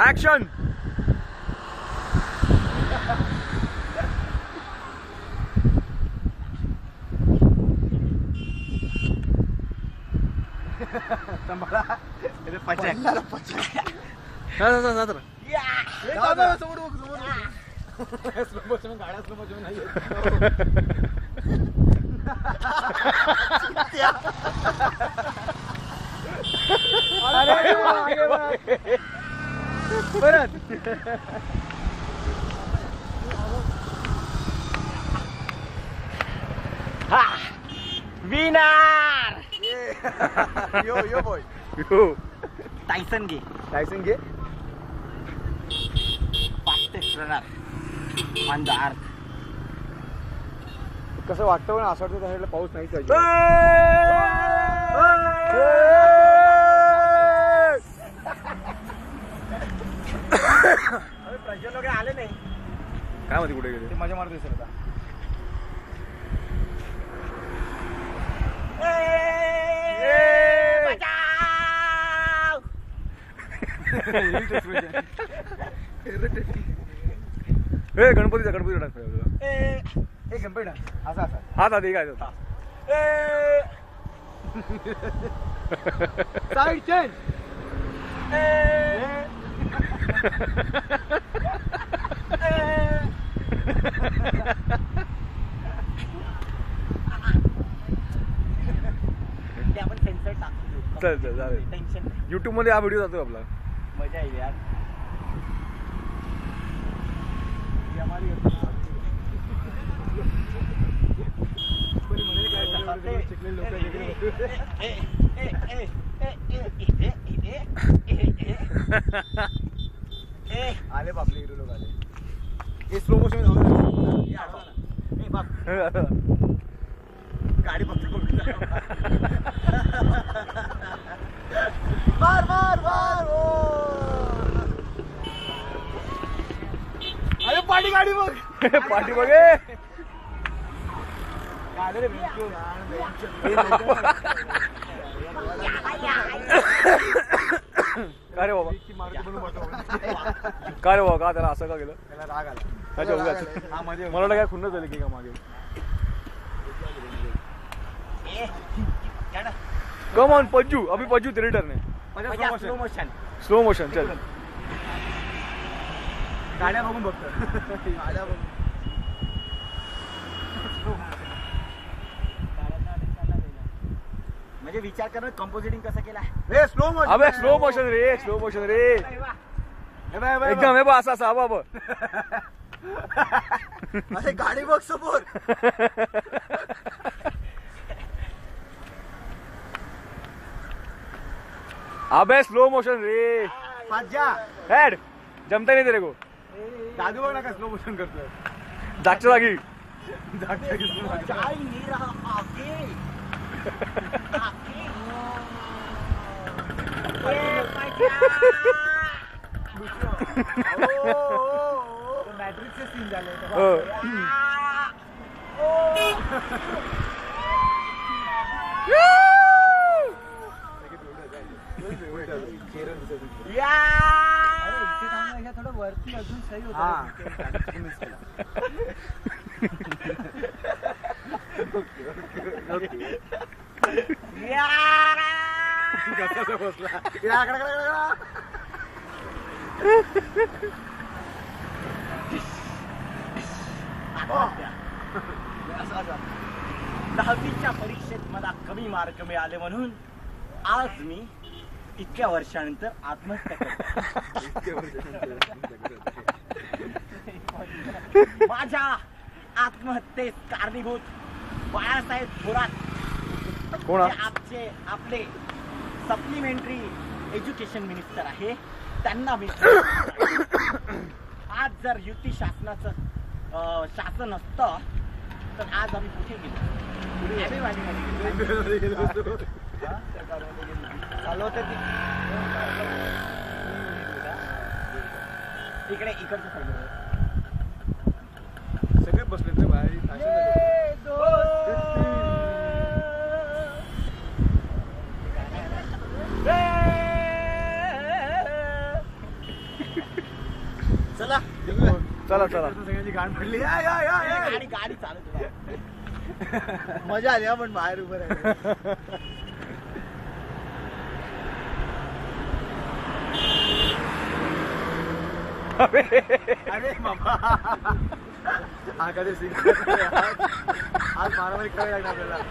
Action. परत winner. यो yo boy यो. Tyson घे. Tyson घे. Fastest runner on the earth. कसं वाटतं पण असं वाटतं त्याला पाऊस नाही पाहिजे. प्रज्वल वगैरे आले नाही काय माहिती कुठे गेले. मजा मारत असेल आता. गणपतीचा गणपती गणपती असा असा हात आधी काय होता. Side change. ते आपण सेन्सर टाकू. चल चल चालेल. टेन्शन युट्यूब मध्ये हा व्हिडिओ जातो आपला. मजा येईल यार. आले बापले हिरो लोक आले. हे स्लो मोशन गाडी फक्त मार मार मार. अरे पाठी गाडी बघ. पाठी बघे. गाडी रे का रे बाबा. का रे बाबा का त्याला असं का केलं. त्याला राग आला. अच्छा उगाच. मला वाटलं काय खुन्नस झाली की का मागे. Come on Pajju. अभी पज्जू तेरे टर्न है. Slow motion. स्लो मोशन चल. गाड्या बघून बघतो. गाड्या बघून. म्हणजे विचार करणं कंपोजिटिंग कसं केलं. रे स्लो मोशन. अबे स्लो मोशन रे. स्लो मोशन रे. एकदम हे बा असा असा बाबा. अरे गाडी बघ समोर. अबे स्लो मोशन रे. पाज्या हेड जमता नहीं तेरे को. दादू बघ ना का स्लो मोशन करतोय. जागच्या जागी. चाय नहीं रहा आगे. मॅट्रिक्सचे सीन झाले. थोडं वरती अजून सही होत. दहावीच्या परीक्षेत मला कमी मार्क मिळाले म्हणून आज मी इतक्या वर्षानंतर आत्महत्या करतो. माझ्या आत्महत्येस कारणीभूत बाळासाहेब थोरात कोण आपले सप्लिमेंटरी एज्युकेशन मिनिस्टर आहे त्यांना मी आज जर युती शासनाचं शासन असतं तर आज आम्ही कुठे गेलो. इकडे इकडचं साईड सगळे बसले बाहेर. चला चला चला सगळ्यांची गाण पडली या, या, या, या. गाडी गाडी चालू मजा आली हा पण बाहेर उभं राहिलं. अरे बाबा हा कधी सिंग आज मारामारी करायला लागणार आपल्याला.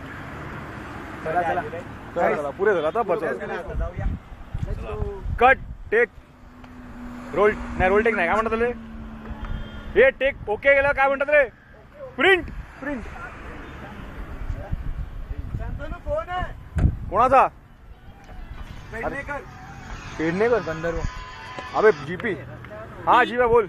चला चला चला पुरे झाला आता बस जाऊया. कट टेक रोल नाही रोल टेक नाही काय म्हणतात रे हे टेक ओके गेलं काय म्हणतात रे प्रिंट प्रिंट फोन आहे कोणाचा पेडणेकर. पेडणेकर गंधर्व अबे जीपी हा जीपी बोल